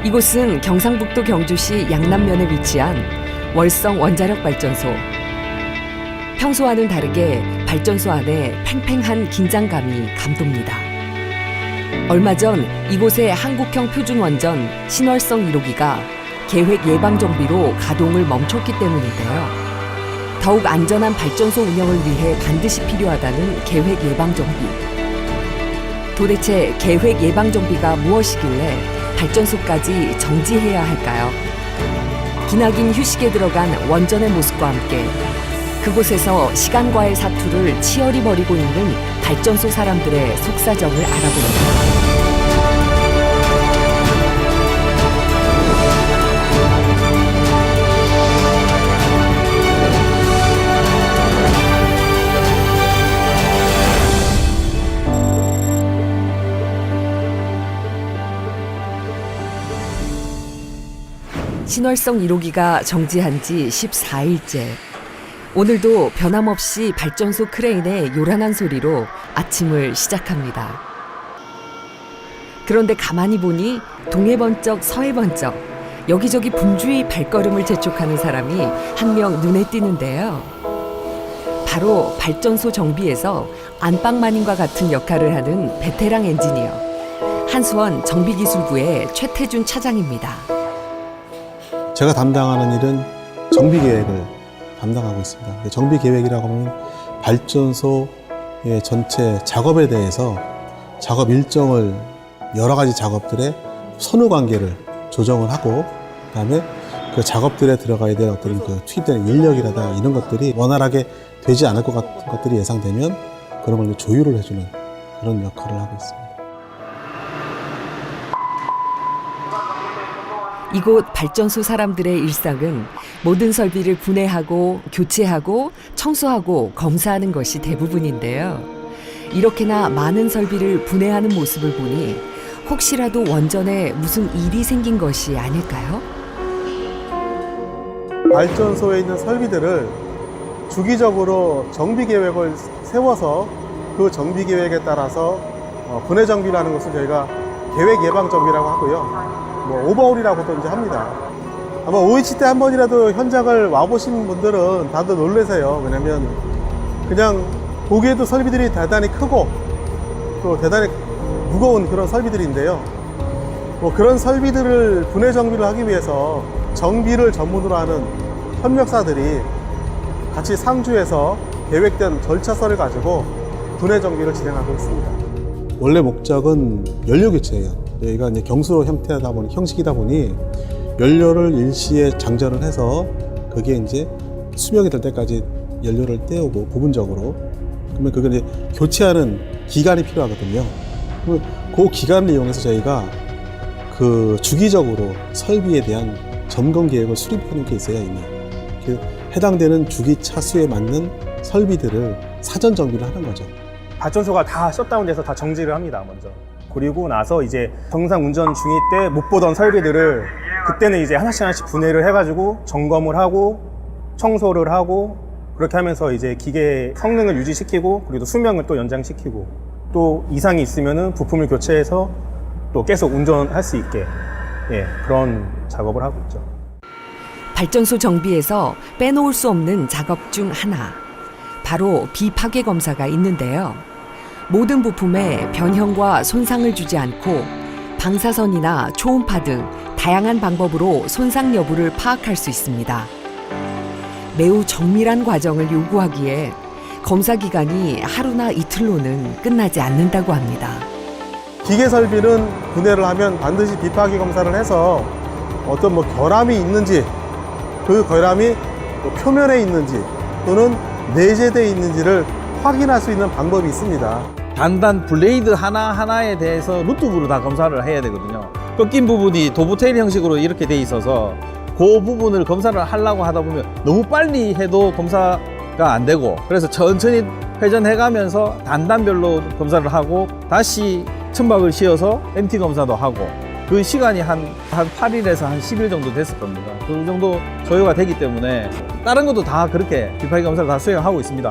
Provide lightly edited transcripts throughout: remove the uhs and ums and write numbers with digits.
이곳은 경상북도 경주시 양남면에 위치한 월성 원자력 발전소. 평소와는 다르게 발전소 안에 팽팽한 긴장감이 감돕니다. 얼마 전 이곳의 한국형 표준원전 신월성 1호기가 계획 예방 정비로 가동을 멈췄기 때문인데요. 더욱 안전한 발전소 운영을 위해 반드시 필요하다는 계획 예방 정비. 도대체 계획 예방 정비가 무엇이길래 발전소까지 정지해야 할까요? 기나긴 휴식에 들어간 원전의 모습과 함께 그곳에서 시간과의 사투를 치열히 벌이고 있는 발전소 사람들의 속사정을 알아봅니다. 신월성 1호기가 정지한 지 14일째. 오늘도 변함없이 발전소 크레인의 요란한 소리로 아침을 시작합니다. 그런데 가만히 보니 동해 번쩍 서해 번쩍 여기저기 분주히 발걸음을 재촉하는 사람이 한 명 눈에 띄는데요. 바로 발전소 정비에서 안방마님과 같은 역할을 하는 베테랑 엔지니어 한수원 정비기술부의 최태준 차장입니다. 제가 담당하는 일은 정비 계획을 담당하고 있습니다. 정비 계획이라고 하면 발전소의 전체 작업에 대해서 작업 일정을 여러 가지 작업들의 선후 관계를 조정을 하고, 그다음에 그 작업들에 들어가야 될 어떤 그 투입되는 인력이라든가 이런 것들이 원활하게 되지 않을 것 같은 것들이 예상되면 그런 걸 조율을 해주는 그런 역할을 하고 있습니다. 이곳 발전소 사람들의 일상은 모든 설비를 분해하고 교체하고 청소하고 검사하는 것이 대부분인데요. 이렇게나 많은 설비를 분해하는 모습을 보니 혹시라도 원전에 무슨 일이 생긴 것이 아닐까요? 발전소에 있는 설비들을 주기적으로 정비 계획을 세워서 그 정비 계획에 따라서 분해 정비를 하는 것을 저희가 계획 예방 정비라고 하고요. 오버홀이라고도 이제 합니다. 아마 5.27 때 한 번이라도 현장을 와보신 분들은 다들 놀라세요. 왜냐면 그냥 보기에도 설비들이 대단히 크고 또 대단히 무거운 그런 설비들인데요. 그런 설비들을 분해 정비를 하기 위해서 정비를 전문으로 하는 협력사들이 같이 상주해서 계획된 절차서를 가지고 분해 정비를 진행하고 있습니다. 원래 목적은 연료 교체예요. 저희가 이제 경수로 형식이다 보니 연료를 일시에 장전을 해서 그게 이제 수명이 될 때까지 연료를 떼우고 부분적으로, 그러면 그걸 이제 교체하는 기간이 필요하거든요. 그러면 그 기간을 이용해서 저희가 그 주기적으로 설비에 대한 점검 계획을 수립하는 게 있어야 이미 그 해당되는 주기 차수에 맞는 설비들을 사전 정비를 하는 거죠. 발전소가 다 셧다운돼서 다 정지를 합니다, 먼저. 그리고 나서 이제 정상 운전 중일 때 못 보던 설비들을 그때는 이제 하나씩 분해를 해가지고 점검을 하고 청소를 하고 그렇게 하면서 이제 기계 성능을 유지시키고 그리고 수명을 또 연장시키고 또 이상이 있으면은 부품을 교체해서 또 계속 운전할 수 있게 그런 작업을 하고 있죠. 발전소 정비에서 빼놓을 수 없는 작업 중 하나, 바로 비파괴 검사가 있는데요. 모든 부품에 변형과 손상을 주지 않고 방사선이나 초음파 등 다양한 방법으로 손상 여부를 파악할 수 있습니다. 매우 정밀한 과정을 요구하기에 검사 기간이 하루나 이틀로는 끝나지 않는다고 합니다. 기계 설비는 분해를 하면 반드시 비파괴 검사를 해서 어떤 결함이 있는지, 그 결함이 표면에 있는지 또는 내재되어 있는지를 확인할 수 있는 방법이 있습니다. 단단 블레이드 하나하나에 대해서 루트부로 다 검사를 해야 되거든요. 꺾인 부분이 도브테일 형식으로 이렇게 돼 있어서 그 부분을 검사를 하려고 하다 보면 너무 빨리 해도 검사가 안 되고, 그래서 천천히 회전해가면서 단단별로 검사를 하고 다시 천박을 씌워서 MT 검사도 하고, 그 시간이 한 8일에서 한 10일 정도 됐을 겁니다. 그 정도 소요가 되기 때문에 다른 것도 다 그렇게 비파괴 검사를 다 수행하고 있습니다.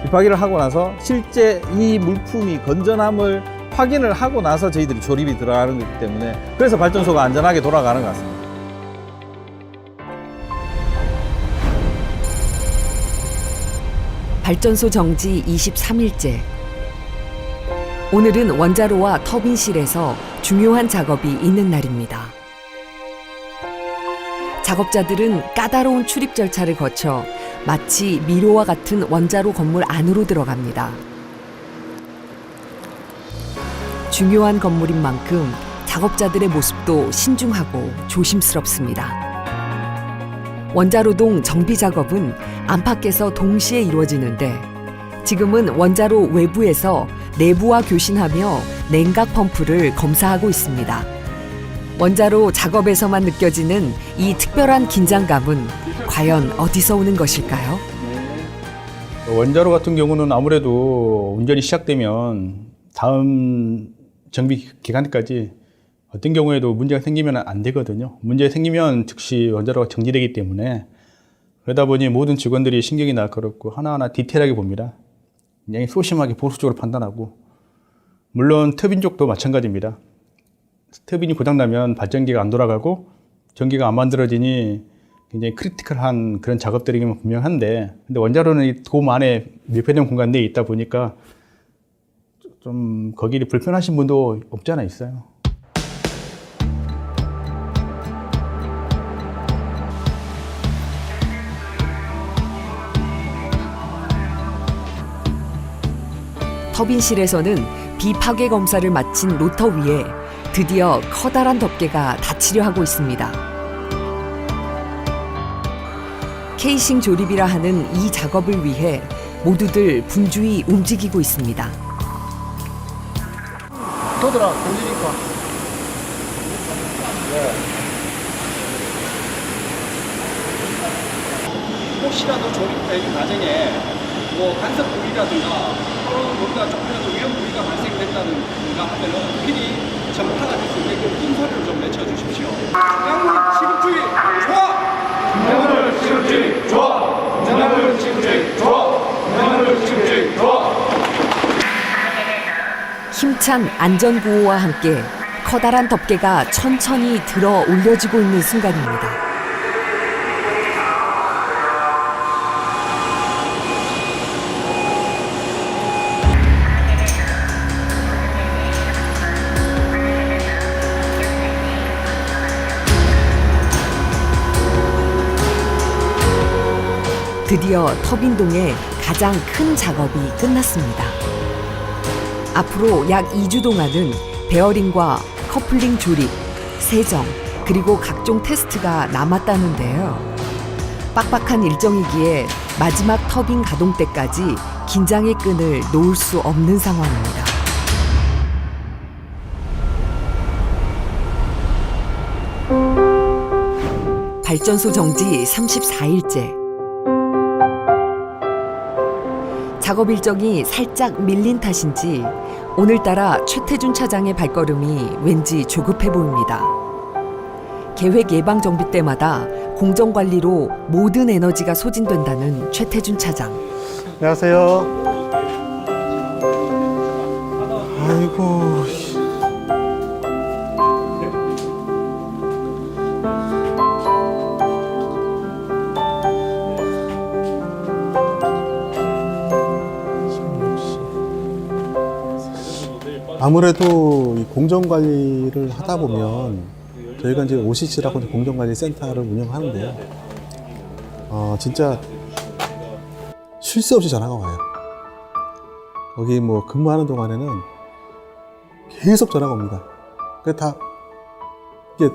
비파괴를 하고 나서 실제 이 물품이 건전함을 확인을 하고 나서 저희들이 조립이 들어가는 거기 때문에 그래서 발전소가 안전하게 돌아가는 것 같습니다. 발전소 정지 23일째. 오늘은 원자로와 터빈실에서 중요한 작업이 있는 날입니다. 작업자들은 까다로운 출입 절차를 거쳐 마치 미로와 같은 원자로 건물 안으로 들어갑니다. 중요한 건물인 만큼 작업자들의 모습도 신중하고 조심스럽습니다. 원자로동 정비 작업은 안팎에서 동시에 이루어지는데 지금은 원자로 외부에서 내부와 교신하며 냉각 펌프를 검사하고 있습니다. 원자로 작업에서만 느껴지는 이 특별한 긴장감은 과연 어디서 오는 것일까요? 원자로 같은 경우는 아무래도 운전이 시작되면 다음 정비 기간까지 어떤 경우에도 문제가 생기면 안 되거든요. 문제가 생기면 즉시 원자로가 정지되기 때문에 그러다 보니 모든 직원들이 신경이 날카롭고 하나하나 디테일하게 봅니다. 굉장히 소심하게 보수적으로 판단하고 물론 터빈 쪽도 마찬가지입니다. 터빈이 고장나면 발전기가 안 돌아가고 전기가 안 만들어지니 굉장히 크리티컬한 그런 작업들이 분명한데 근데 원자로는 이 돔 안에 밀폐된 공간 내에 있다 보니까 좀 거기 불편하신 분도 없지 않아 있어요. 터빈실에서는 비파괴 검사를 마친 로터 위에 드디어 커다란 덮개가 닫히려 하고 있습니다. 케이싱 조립이라 하는 이 작업을 위해 모두들 분주히 움직이고 있습니다. 더더라 돌리니까. 혹시라도 조립되는 과정에 뭐 간섭 부위라든가 또는 뭔가 조금이라도 위험 부위가 발생된다든가 하면은 미리 전파가 될 수 있게끔 인사를 좀 외쳐주십시오. 중앙문 시급주의 좋아! 중앙문 시급주의 좋아! 중앙문 시급주의 좋아! 중앙문 시급주의 좋아! 힘찬 안전구호와 함께 커다란 덮개가 천천히 들어 올려지고 있는 순간입니다. 드디어 터빈동의 가장 큰 작업이 끝났습니다. 앞으로 약 2주 동안은 베어링과 커플링 조립, 세정, 그리고 각종 테스트가 남았다는데요. 빡빡한 일정이기에 마지막 터빈 가동 때까지 긴장의 끈을 놓을 수 없는 상황입니다. 발전소 정지 34일째. 작업 일정이 살짝 밀린 탓인지 오늘따라 최태준 차장의 발걸음이 왠지 조급해 보입니다. 계획 예방 정비 때마다 공정 관리로 모든 에너지가 소진된다는 최태준 차장. 안녕하세요. 아이고. 아무래도 이 공정관리를 하다 보면 저희가 이제 OCC라고 공정관리센터를 운영하는데요. 진짜 쉴 새 없이 전화가 와요. 거기 뭐 근무하는 동안에는 계속 전화가 옵니다. 그게 다 이게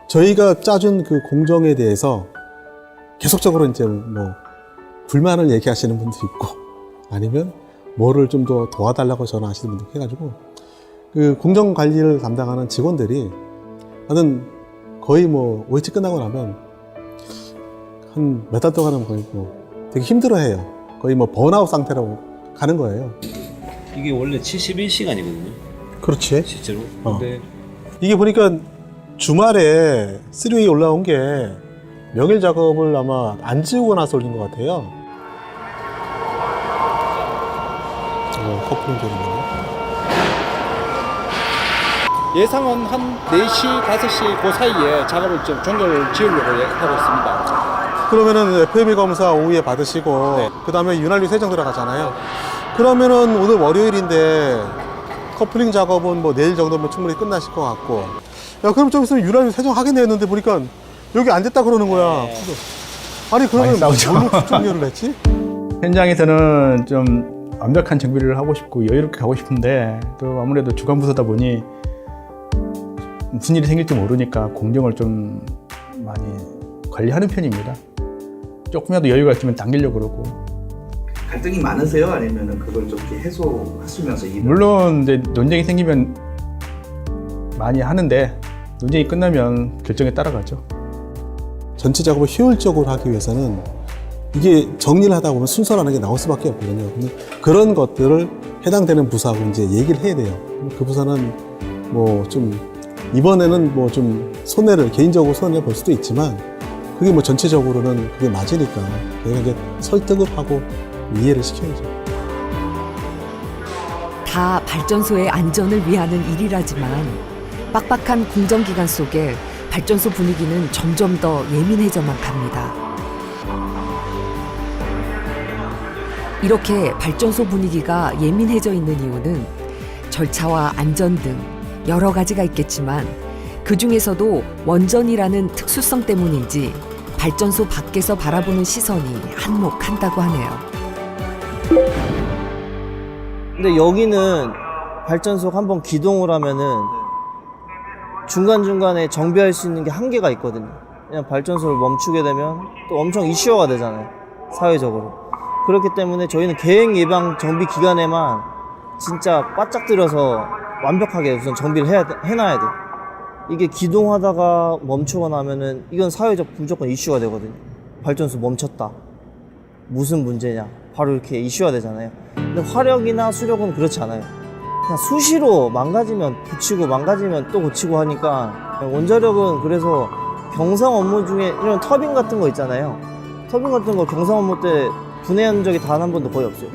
저희가 짜준 그 공정에 대해서 계속적으로 이제 뭐 불만을 얘기하시는 분도 있고 아니면 뭐를 좀 더 도와달라고 전화하시는 분도 해가지고 그 공정 관리를 담당하는 직원들이 나는 거의 뭐 OH 끝나고 나면 한 몇 달 동안은 거의 뭐 되게 힘들어해요. 거의 뭐 번아웃 상태로 가는 거예요. 이게 원래 71시간이거든요. 그렇지. 실제로. 근데 이게 보니까 주말에 3웨이 올라온 게 명일 작업을 아마 안 지우고 나서 올린 것 같아요. 커플링 조립이네. 예상은 한 4시, 5시 그 사이에 작업을 좀 종료를 지으려고 하고 있습니다. 그러면은 FME 검사 오후에 받으시고 네. 그 다음에 윤활유 세정 들어가잖아요. 그러면은 오늘 월요일인데 커플링 작업은 뭐 내일 정도면 충분히 끝나실 것 같고. 야, 그럼 좀 있으면 윤활유 세정 하겠네 했는데 보니까 여기 안 됐다 그러는 거야. 아니 그러면 많이 싸우죠. 뭘로 종료를 했지? 현장에서는 좀 완벽한 정비를 하고 싶고 여유롭게 가고 싶은데 또 아무래도 주간부서다 보니 무슨 일이 생길지 모르니까 공정을 좀 많이 관리하는 편입니다. 조금이라도 여유가 있으면 당기려고 그러고. 갈등이 많으세요? 아니면 그걸 좀 이렇게 해소하시면서 일을? 물론 이제 논쟁이 생기면 많이 하는데 논쟁이 끝나면 결정에 따라가죠. 전체 작업을 효율적으로 하기 위해서는 이게 정리를 하다 보면 순서라는 게 나올 수밖에 없거든요. 근데 그런 것들을 해당되는 부서하고 이제 얘기를 해야 돼요. 그 부서는 뭐 좀 이번에는 뭐 좀 손해를 개인적으로 손해 볼 수도 있지만 그게 뭐 전체적으로는 그게 맞으니까 저희가 이제 설득을 하고 이해를 시켜야죠. 다 발전소의 안전을 위하는 일이라지만 빡빡한 공정기간 속에 발전소 분위기는 점점 더 예민해져만 갑니다. 이렇게 발전소 분위기가 예민해져 있는 이유는 절차와 안전 등 여러 가지가 있겠지만 그 중에서도 원전이라는 특수성 때문인지 발전소 밖에서 바라보는 시선이 한몫한다고 하네요. 근데 여기는 발전소가 한번 기동을 하면은 중간중간에 정비할 수 있는 게 한계가 있거든요. 그냥 발전소를 멈추게 되면 또 엄청 이슈화가 되잖아요. 사회적으로. 그렇기 때문에 저희는 계획 예방 정비 기간에만 진짜 바짝 들여서 완벽하게 우선 정비를 해놔야 돼. 이게 기동하다가 멈추거나 하면은 이건 사회적 무조건 이슈가 되거든요. 발전소 멈췄다. 무슨 문제냐. 바로 이렇게 이슈가 되잖아요. 근데 화력이나 수력은 그렇지 않아요. 그냥 수시로 망가지면 붙이고 망가지면 또 고치고 하니까 원자력은 그래서 경상 업무 중에 이런 터빈 같은 거 있잖아요. 터빈 같은 거 경상 업무 때 분해한 적이 단 한 번도 거의 없어요.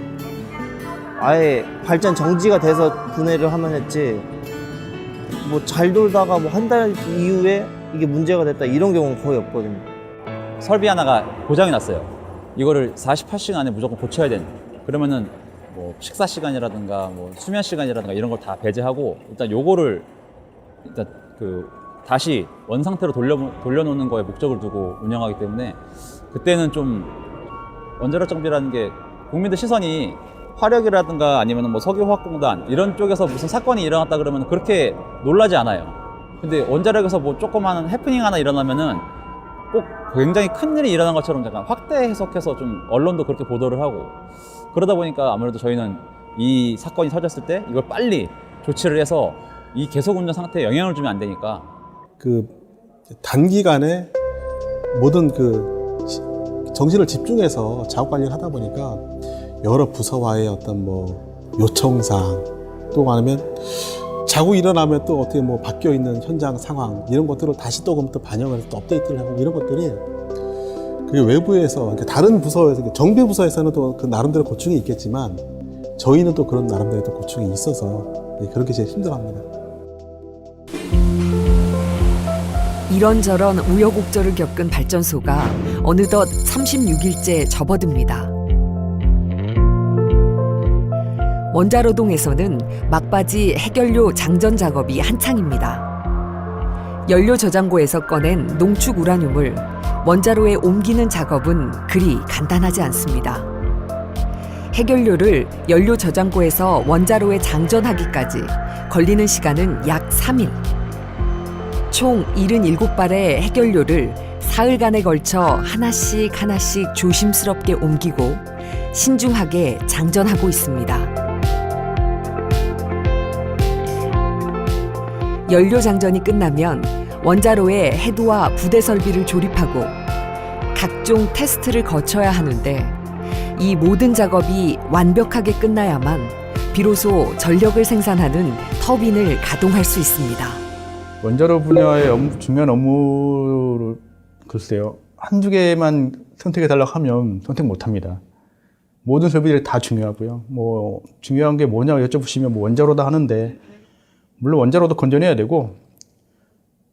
아예 발전 정지가 돼서 분해를 하면 했지 뭐 잘 돌다가 뭐 한 달 이후에 이게 문제가 됐다 이런 경우는 거의 없거든요. 설비 하나가 고장이 났어요. 이거를 48시간 안에 무조건 고쳐야 되는. 그러면은 뭐 식사 시간이라든가 뭐 수면 시간이라든가 이런 걸 다 배제하고 일단 요거를 일단 다시 원 상태로 돌려놓는 거에 목적을 두고 운영하기 때문에 그때는 좀 원자력 정비라는 게 국민들 시선이 화력이라든가 아니면 뭐 석유화학공단 이런 쪽에서 무슨 사건이 일어났다 그러면 그렇게 놀라지 않아요. 근데 원자력에서 뭐 조그마한 해프닝 하나 일어나면은 꼭 굉장히 큰 일이 일어난 것처럼 약간 확대 해석해서 좀 언론도 그렇게 보도를 하고 그러다 보니까 아무래도 저희는 이 사건이 터졌을 때 이걸 빨리 조치를 해서 이 계속 운전 상태에 영향을 주면 안 되니까 그 단기간에 모든 정신을 집중해서 작업 관리를 하다 보니까 여러 부서와의 어떤 뭐 요청사항 또 아니면 자고 일어나면 또 어떻게 뭐 바뀌어 있는 현장 상황 이런 것들을 다시 또 그럼 또 반영을 해서 또 업데이트를 하고 이런 것들이 그게 외부에서 다른 부서에서 정비 부서에서는 또 그 나름대로 고충이 있겠지만 저희는 또 그런 나름대로 또 고충이 있어서 그렇게 제일 힘들어합니다. 이런저런 우여곡절을 겪은 발전소가 어느덧 36일째 접어듭니다. 원자로동에서는 막바지 해결료 장전 작업이 한창입니다. 연료 저장고에서 꺼낸 농축 우라늄을 원자로에 옮기는 작업은 그리 간단하지 않습니다. 해결료를 연료 저장고에서 원자로에 장전하기까지 걸리는 시간은 약 3일. 총 77발의 해결료를 사흘간에 걸쳐 하나씩 조심스럽게 옮기고 신중하게 장전하고 있습니다. 연료 장전이 끝나면 원자로에 헤드와 부대 설비를 조립하고 각종 테스트를 거쳐야 하는데 이 모든 작업이 완벽하게 끝나야만 비로소 전력을 생산하는 터빈을 가동할 수 있습니다. 원자로 분야의 중요한 업무를 글쎄요. 한두 개만 선택해달라고 하면 선택 못합니다. 모든 설비들이 다 중요하고요. 뭐 중요한 게 뭐냐고 여쭤보시면 뭐 원자로다 하는데 물론 원자로도 건전해야 되고,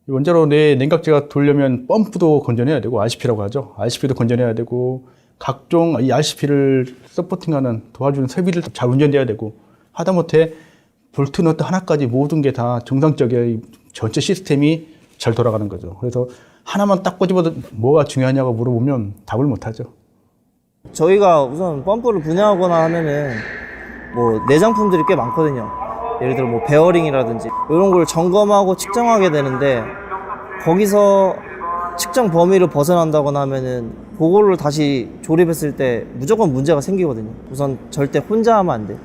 원자로 내 냉각제가 돌려면 펌프도 건전해야 되고, RCP라고 하죠. RCP도 건전해야 되고, 각종 이 RCP를 서포팅하는 도와주는 설비들 잘 운전돼야 되고, 하다못해 볼트 너트 하나까지 모든 게 다 정상적인 전체 시스템이 잘 돌아가는 거죠. 그래서 하나만 딱 꼬집어도 뭐가 중요하냐고 물어보면 답을 못 하죠. 저희가 우선 펌프를 분야하거나 하면은 뭐 내장품들이 꽤 많거든요. 예를 들어 뭐 베어링이라든지 이런 걸 점검하고 측정하게 되는데, 거기서 측정 범위를 벗어난다거나 하면은 그거를 다시 조립했을 때 무조건 문제가 생기거든요. 우선 절대 혼자 하면 안 돼.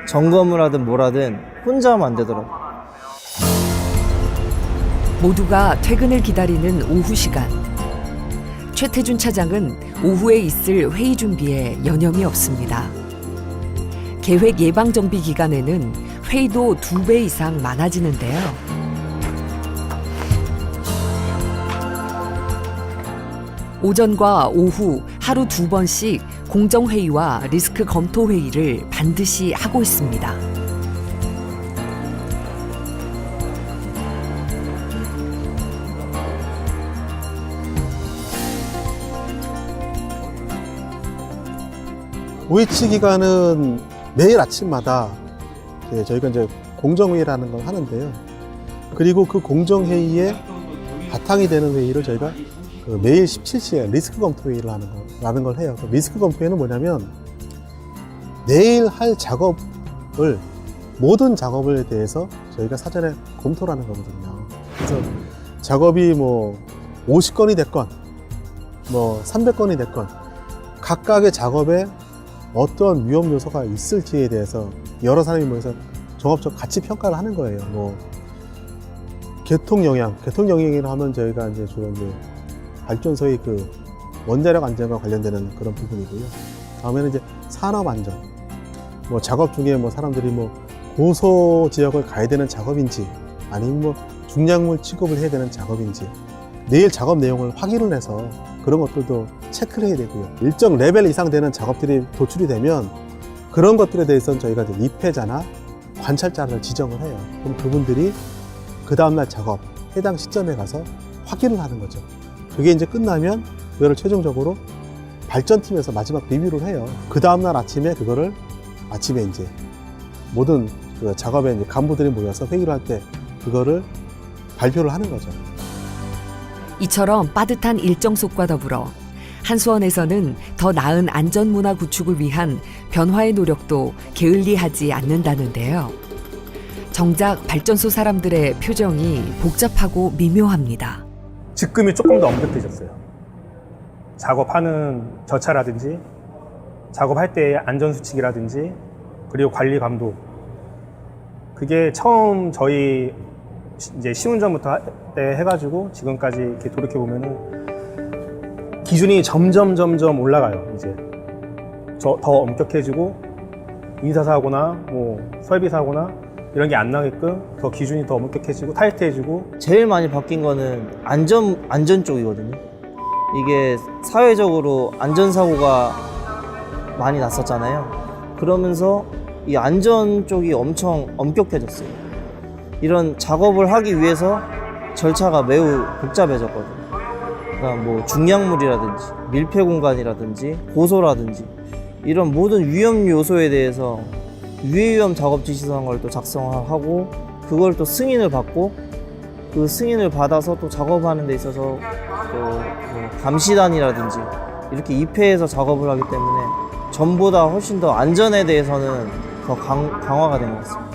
점검을 하든 뭐라든 혼자 하면 안 되더라고요. 모두가 퇴근을 기다리는 오후 시간. 최태준 차장은 오후에 있을 회의 준비에 여념이 없습니다. 계획 예방 정비 기간에는 회의도 2배 이상 많아지는데요. 오전과 오후 하루 2번씩 공정회의와 리스크 검토 회의를 반드시 하고 있습니다. OH 기간은 매일 아침마다 저희가 이제 공정회의라는 걸 하는데요. 그리고 그 공정회의에 바탕이 되는 회의를 저희가 매일 17시에 리스크 검토 회의를 하는 걸 해요. 리스크 검토회는 뭐냐면 내일 할 작업을, 모든 작업에 대해서 저희가 사전에 검토를 하는 거거든요. 그래서 작업이 뭐 50건이 됐건 뭐 300건이 됐건 각각의 작업에 어떤 위험 요소가 있을지에 대해서 여러 사람이 모여서 종합적 같이 평가를 하는 거예요. 뭐 교통 영향이라 하면 저희가 이제 주로 이제 발전소의 그 원자력 안전과 관련되는 그런 부분이고요. 다음에는 이제 산업 안전. 뭐 작업 중에 뭐 사람들이 뭐 고소 지역을 가야 되는 작업인지, 아니면 뭐 중량물 취급을 해야 되는 작업인지, 내일 작업 내용을 확인을 해서 그런 것들도 체크를 해야 되고요. 일정 레벨 이상 되는 작업들이 도출이 되면 그런 것들에 대해서는 저희가 이제 입회자나 관찰자를 지정을 해요. 그럼 그분들이 그 다음날 작업 해당 시점에 가서 확인을 하는 거죠. 그게 이제 끝나면 그거를 최종적으로 발전팀에서 마지막 리뷰를 해요. 그 다음날 아침에 그거를 아침에 이제 모든 그 작업에 이제 간부들이 모여서 회의를 할 때 그거를 발표를 하는 거죠. 이처럼 빠듯한 일정 속과 더불어 한수원에서는 더 나은 안전 문화 구축을 위한 변화의 노력도 게을리하지 않는다는데요. 정작 발전소 사람들의 표정이 복잡하고 미묘합니다. 직급이 조금 더 엄격해졌어요. 작업하는 절차라든지 작업할 때의 안전수칙이라든지 그리고 관리 감독, 그게 처음 저희 이제 시운전부터 때 해가지고 지금까지 이렇게 돌이켜보면은 기준이 점점 올라가요. 이제 더 엄격해지고 인사사고나 뭐 설비사고나 이런 게 안 나게끔 더 기준이 더 엄격해지고 타이트해지고. 제일 많이 바뀐 거는 안전 쪽이거든요. 이게 사회적으로 안전사고가 많이 났었잖아요. 그러면서 이 안전 쪽이 엄청 엄격해졌어요. 이런 작업을 하기 위해서 절차가 매우 복잡해졌거든요. 그러니까 뭐 중량물이라든지 밀폐 공간이라든지 고소라든지 이런 모든 위험 요소에 대해서 유해위험 작업 지시서한 걸 또 작성하고 그걸 또 승인을 받고 그 승인을 받아서 또 작업하는 데 있어서 또 뭐 감시단이라든지 이렇게 입회해서 작업을 하기 때문에 전보다 훨씬 더 안전에 대해서는 더 강화가 된 것 같습니다.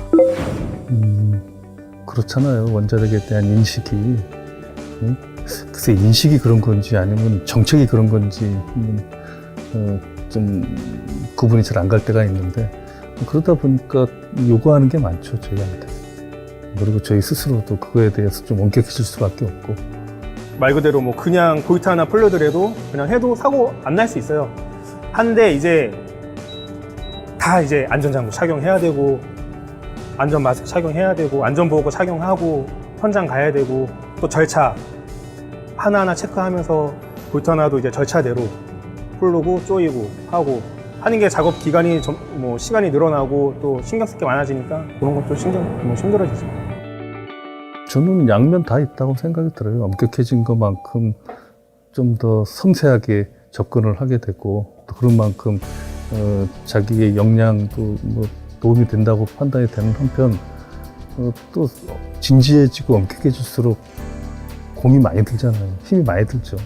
그렇잖아요. 원자력에 대한 인식이. 글쎄 인식이 그런 건지 아니면 정책이 그런 건지 좀 구분이 잘 안 갈 때가 있는데, 그러다 보니까 요구하는 게 많죠, 저희한테. 그리고 저희 스스로도 그거에 대해서 좀 엄격해질 수밖에 없고. 말 그대로 뭐 그냥 볼트 하나 풀려더라도 그냥 해도 사고 안 날 수 있어요. 한데 이제 다 이제 안전장구 착용해야 되고 안전 마스크 착용해야 되고 안전보호구 착용하고 현장 가야 되고 또 절차 하나하나 체크하면서 볼트 하나도 이제 절차대로 풀르고 쪼이고 하고 하는 게 작업 기간이 뭐 시간이 늘어나고 또 신경 쓸 게 많아지니까 그런 것도 힘들어지죠. 저는 양면 다 있다고 생각이 들어요. 엄격해진 것만큼 좀 더 섬세하게 접근을 하게 되고 또 그런 만큼 자기의 역량도 뭐 도움이 된다고 판단이 되는 한편 또 진지해지고 엄격해질수록 공이 많이 들잖아요. 힘이 많이 들죠.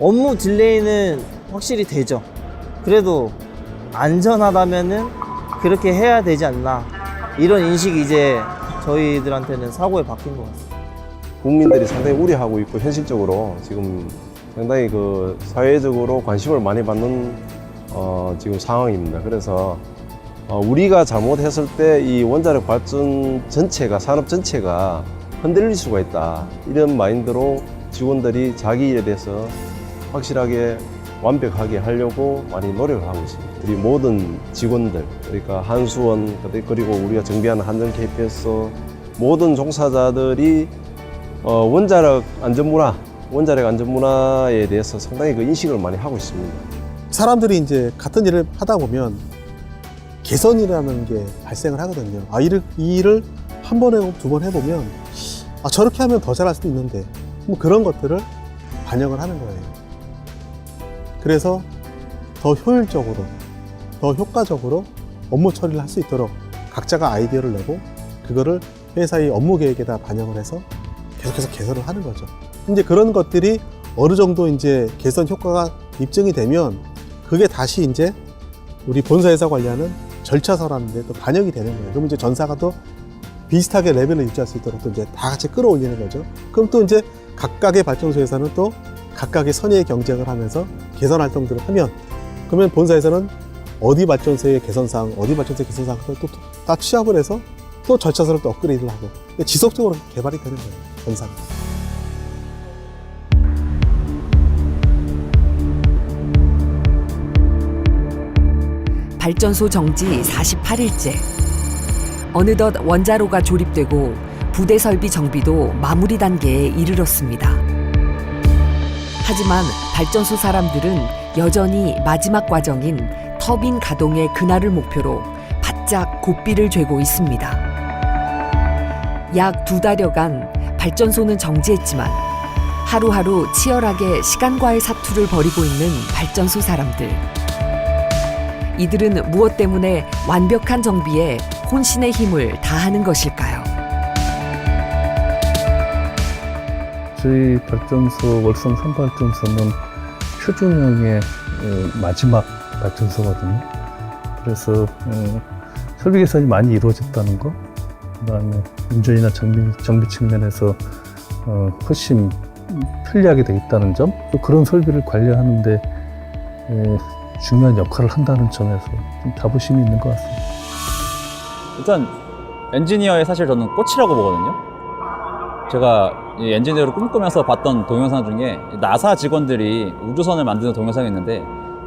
업무 딜레이는 확실히 되죠. 그래도 안전하다면은 그렇게 해야 되지 않나 이런 인식이 이제 저희들한테는 사고에 바뀐 것 같습니다. 국민들이 상당히 우려하고 있고 현실적으로 지금 상당히 그 사회적으로 관심을 많이 받는 지금 상황입니다. 그래서 우리가 잘못했을 때 이 원자력 발전 전체가 산업 전체가 흔들릴 수가 있다 이런 마인드로 직원들이 자기 일에 대해서 확실하게 완벽하게 하려고 많이 노력을 하고 있습니다. 우리 모든 직원들 그러니까 한수원 그리고 우리가 정비하는 한전 KPS 모든 종사자들이 원자력 안전문화에 대해서 상당히 그 인식을 많이 하고 있습니다. 사람들이 이제 같은 일을 하다 보면 개선이라는 게 발생을 하거든요. 이 일을 한 번 해보고 두 번 해보면 저렇게 하면 더 잘할 수도 있는데 뭐 그런 것들을 반영을 하는 거예요. 그래서 더 효율적으로, 더 효과적으로 업무 처리를 할 수 있도록 각자가 아이디어를 내고 그거를 회사의 업무 계획에다 반영을 해서 계속해서 개선을 하는 거죠. 이제 그런 것들이 어느 정도 이제 개선 효과가 입증이 되면 그게 다시 이제 우리 본사에서 관리하는 절차서라는데 또 반영이 되는 거예요. 그럼 이제 전사가 또 비슷하게 레벨을 유지할 수 있도록 또 이제 다 같이 끌어올리는 거죠. 그럼 또 이제 각각의 발전소에서는 또 각각의 선의의 경쟁을 하면서 개선 활동들을 하면 그러면 본사에서는 어디 발전소의 개선사항, 어디 발전소의 개선사항을 또 다 취합을 해서 또 절차서를 또 업그레이드를 하고 지속적으로 개발이 되는 거예요. 본사가. 발전소 정지 48일째. 어느덧 원자로가 조립되고 부대 설비 정비도 마무리 단계에 이르렀습니다. 하지만 발전소 사람들은 여전히 마지막 과정인 터빈 가동의 그날을 목표로 바짝 고삐를 죄고 있습니다. 약 2달여간 발전소는 정지했지만 하루하루 치열하게 시간과의 사투를 벌이고 있는 발전소 사람들. 이들은 무엇 때문에 완벽한 정비에 혼신의 힘을 다하는 것일까요? 저희 발전소 월성 3발전소는 표준형의 마지막 발전소거든요. 그래서 설비 개선이 많이 이루어졌다는 거, 그다음에 운전이나 정비 측면에서 훨씬 편리하게 되어 있다는 점, 또 그런 설비를 관리하는데 중요한 역할을 한다는 점에서 좀 자부심이 있는 것 같습니다. 일단 엔지니어의 사실 저는 꽃이라고 보거든요. 제가 이 엔지니어를 꿈꾸면서 봤던 동영상 중에 나사 직원들이 우주선을 만드는 동영상이 있는데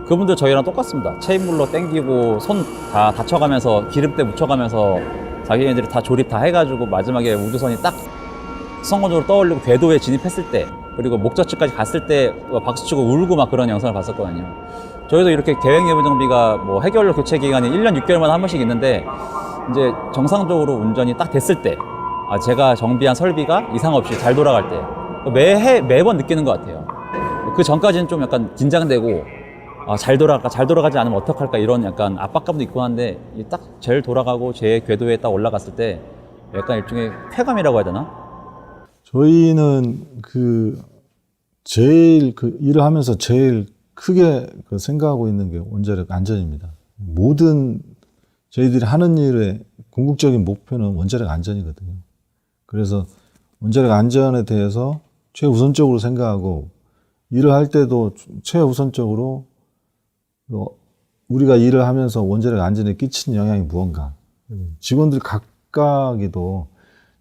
그분들 저희랑 똑같습니다. 체인물로 땡기고 손 다 다쳐가면서 기름때 묻혀가면서 자기네들이 다 조립 다 해가지고 마지막에 우주선이 딱 성공적으로 떠올리고 궤도에 진입했을 때 그리고 목적지까지 갔을 때 박수치고 울고 막 그런 영상을 봤었거든요. 저희도 이렇게 계획 내부 정비가 뭐 해결 교체 기간이 1년 6개월마다 한 번씩 있는데 이제 정상적으로 운전이 딱 됐을 때 제가 정비한 설비가 이상 없이 잘 돌아갈 때 매번 느끼는 것 같아요. 그 전까지는 좀 약간 긴장되고 잘 돌아가지 않으면 어떡할까 이런 약간 압박감도 있고 한데 딱 잘 돌아가고 제 궤도에 딱 올라갔을 때 약간 일종의 쾌감이라고 해야 되나? 저희는 제일 일을 하면서 제일 크게 생각하고 있는 게 원자력 안전입니다. 모든 저희들이 하는 일의 궁극적인 목표는 원자력 안전이거든요. 그래서 원자력 안전에 대해서 최우선적으로 생각하고 일을 할 때도 최우선적으로 우리가 일을 하면서 원자력 안전에 끼치는 영향이 무언가. 직원들 각각에도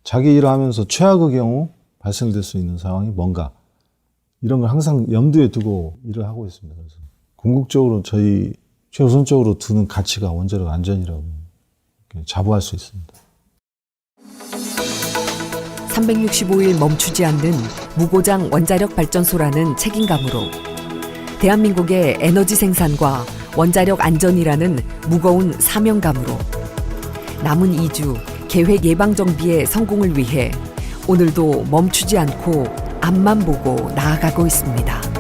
자기 일을 하면서 최악의 경우 발생될 수 있는 상황이 뭔가. 이런 걸 항상 염두에 두고 일을 하고 있습니다. 그래서 궁극적으로 저희 최우선적으로 두는 가치가 원자력 안전이라고 자부할 수 있습니다. 365일 멈추지 않는 무고장 원자력 발전소라는 책임감으로 대한민국의 에너지 생산과 원자력 안전이라는 무거운 사명감으로 남은 2주 계획 예방 정비의 성공을 위해 오늘도 멈추지 않고 앞만 보고 나아가고 있습니다.